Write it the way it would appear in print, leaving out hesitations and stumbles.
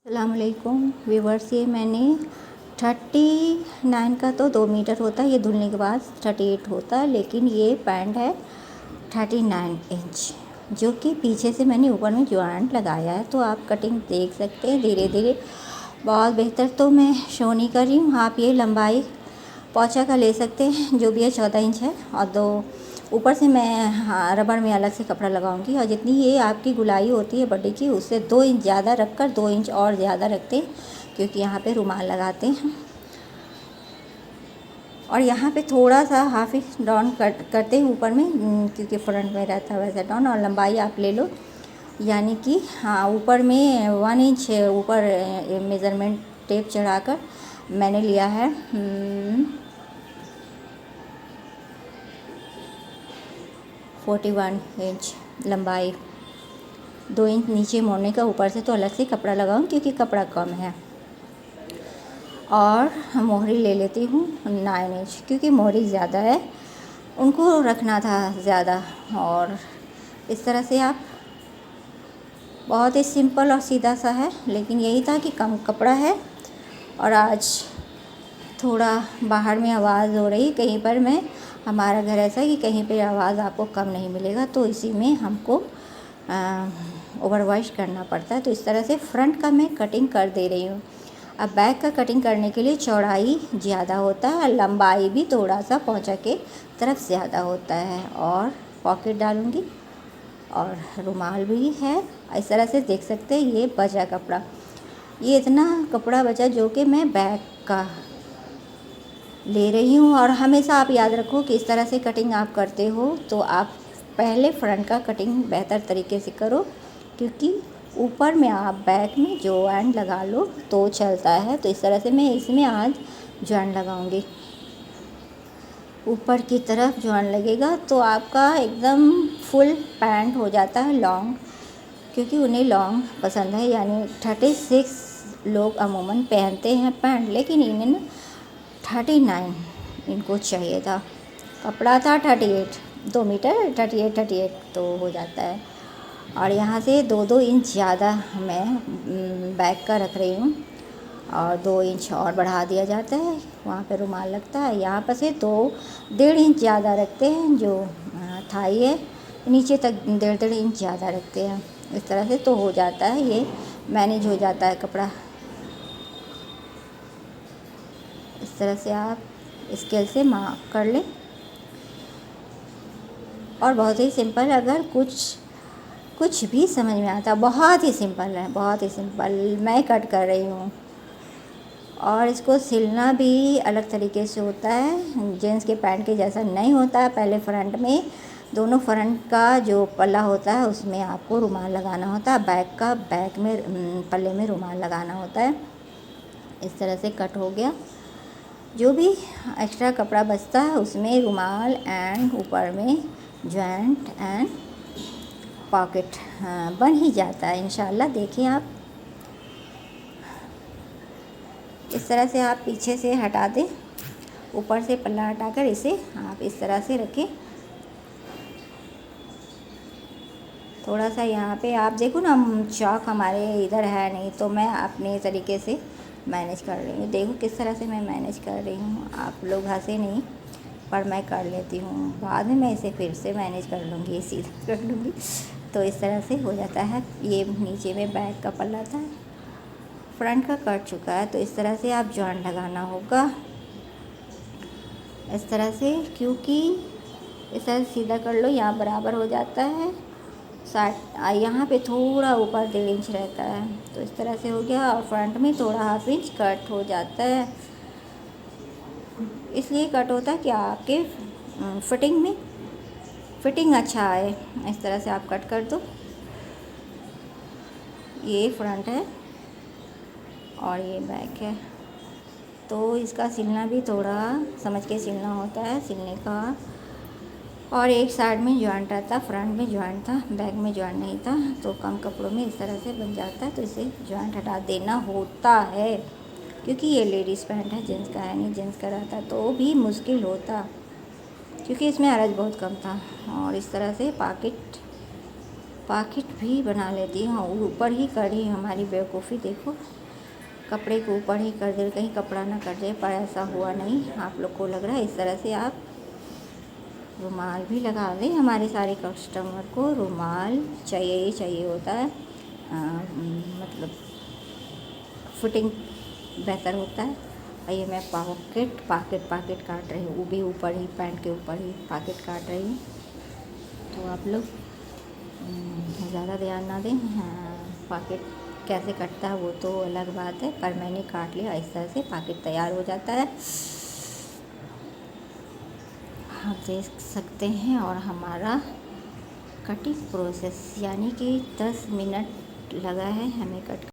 अस्सलामुअलैकुम व्यूवर्स, ये मैंने 39 का तो 2 मीटर होता है, ये धुलने के बाद 38 होता है, लेकिन ये पैंट है 39 इंच, जो कि पीछे से मैंने ऊपर में जॉइंट लगाया है। तो आप कटिंग देख सकते हैं धीरे धीरे, बहुत बेहतर। तो मैं शो नहीं कर रही हूँ, आप ये लंबाई पोंचा का ले सकते हैं, जो भी है 14 इंच है। और दो ऊपर से मैं रबड़ में अलग से कपड़ा लगाऊंगी, और जितनी ये आपकी गुलाई होती है बॉडी की, उससे 2 इंच ज़्यादा रखकर 2 इंच और ज़्यादा रखते हैं, क्योंकि यहाँ पे रुमाल लगाते हैं। और यहाँ पे थोड़ा सा हाफ इंच डाउन करते हैं ऊपर में, क्योंकि फ्रंट में रहता है वैसा डाउन। और लंबाई आप ले लो, यानी कि ऊपर में 1 इंच ऊपर मेज़रमेंट टेप चढ़ाकर मैंने लिया है 41 इंच लंबाई। 2 इंच नीचे मोड़ने का, ऊपर से तो अलग से कपड़ा लगाऊं क्योंकि कपड़ा कम है। और मोहरी ले लेती हूँ 9 इंच, क्योंकि मोहरी ज़्यादा है, उनको रखना था ज़्यादा। और इस तरह से आप, बहुत ही सिंपल और सीधा सा है, लेकिन यही था कि कम कपड़ा है। और आज थोड़ा बाहर में आवाज़ हो रही, कहीं पर मैं, हमारा घर ऐसा है कि कहीं पे आवाज़ आपको कम नहीं मिलेगा, तो इसी में हमको ओवरवाइश करना पड़ता है। तो इस तरह से फ्रंट का मैं कटिंग कर दे रही हूँ। अब बैक का कटिंग करने के लिए चौड़ाई ज़्यादा होता है, लंबाई भी थोड़ा सा पोंचा के तरफ ज़्यादा होता है। और पॉकेट डालूँगी, और रुमाल भी है। इस तरह से देख सकते हैं, ये बचा कपड़ा, ये इतना कपड़ा बचा जो कि मैं बैक का ले रही हूँ। और हमेशा आप याद रखो कि इस तरह से कटिंग आप करते हो तो आप पहले फ्रंट का कटिंग बेहतर तरीके से करो, क्योंकि ऊपर में आप बैक में जॉइंट लगा लो तो चलता है। तो इस तरह से मैं इसमें आज जॉइंट लगाऊंगी, ऊपर की तरफ जॉइंट लगेगा तो आपका एकदम फुल पैंट हो जाता है लॉन्ग, क्योंकि उन्हें लॉन्ग पसंद है। यानी 36 लोग अमूमन पहनते हैं पैंट, लेकिन इन्हें ना 39 इनको चाहिए था। कपड़ा था 38, 2 मीटर 38 तो हो जाता है। और यहाँ से 2-2 इंच ज़्यादा मैं बैक का रख रही हूँ, और 2 इंच और बढ़ा दिया जाता है, वहाँ पे रुमाल लगता है। यहाँ पर से 2-1.5 इंच ज़्यादा रखते हैं, जो थाई है नीचे तक 1.5 इंच ज़्यादा रखते हैं। इस तरह से तो हो जाता है, ये मैनेज हो जाता है कपड़ा। इस तरह से आप स्केल से माप कर लें। और बहुत ही सिंपल, अगर कुछ भी समझ में आता, बहुत ही सिंपल है, बहुत ही सिंपल मैं कट कर रही हूँ। और इसको सिलना भी अलग तरीके से होता है, जेंट्स के पैंट के जैसा नहीं होता है। पहले फ्रंट में, दोनों फ्रंट का जो पल्ला होता है उसमें आपको रुमाल लगाना होता है, बैक का बैक में पल्ले में रुमाल लगाना होता है। इस तरह से कट हो गया। जो भी एक्स्ट्रा कपड़ा बचता है उसमें रुमाल एंड ऊपर में जॉइंट एंड पॉकेट बन ही जाता है इंशाल्लाह। देखिए आप, इस तरह से आप पीछे से हटा दें, ऊपर से पल्ला हटाकर इसे आप इस तरह से रखें। थोड़ा सा यहाँ पे आप देखो ना, चौक हमारे इधर है नहीं, तो मैं अपने तरीके से मैनेज कर रही हूँ। देखो किस तरह से मैं मैनेज कर रही हूँ, आप लोग हंसे नहीं, पर मैं कर लेती हूँ। बाद में मैं इसे फिर से मैनेज कर लूँगी, सीधा कर लूँगी। तो इस तरह से हो जाता है। ये नीचे में बैक का पल्ला था, फ्रंट का कट चुका है, तो इस तरह से आप जॉइंट लगाना होगा, इस तरह से। क्योंकि इस तरह से सीधा कर लो, यहाँ बराबर हो जाता है। यहाँ पे थोड़ा ऊपर 1.5 इंच रहता है, तो इस तरह से हो गया। और फ्रंट में थोड़ा हाफ इंच कट हो जाता है, इसलिए कट होता है कि आपके फिटिंग अच्छा आए। इस तरह से आप कट कर दो। ये फ्रंट है और ये बैक है, तो इसका सिलना भी थोड़ा समझ के सिलना होता है, सिलने का। और एक साइड में जॉइंट रहता, फ्रंट में जॉइंट था, बैक में जॉइंट नहीं था, तो कम कपड़ों में इस तरह से बन जाता है। तो इसे जॉइंट हटा देना होता है, क्योंकि ये लेडीज़ पैंट है, जेंट्स का है नहीं। जेंट्स का रहता तो भी मुश्किल होता, क्योंकि इसमें अरज बहुत कम था। और इस तरह से पॉकेट पॉकेट भी बना लेती हूँ। और ऊपर ही करी हमारी बेवकूफ़ी देखो, कपड़े के ऊपर ही कर दे, कहीं कपड़ा ना कट जाए, पर ऐसा हुआ नहीं। आप लोग को लग रहा है इस तरह से आप रुमाल भी लगा दें। हमारे सारे कस्टमर को रुमाल चाहिए ही चाहिए होता है, मतलब फिटिंग बेहतर होता है। और ये मैं पॉकेट काट रही हूँ, वो भी ऊपर ही, पैंट के ऊपर ही पॉकेट काट रही हूँ। तो आप लोग ज़्यादा ध्यान ना दें। हाँ, पॉकेट कैसे कटता है वो तो अलग बात है, पर मैंने काट लिया। इस तरह से पॉकेट तैयार हो जाता है, आप देख सकते हैं। और हमारा कटिंग प्रोसेस यानी कि 10 मिनट लगा है हमें कट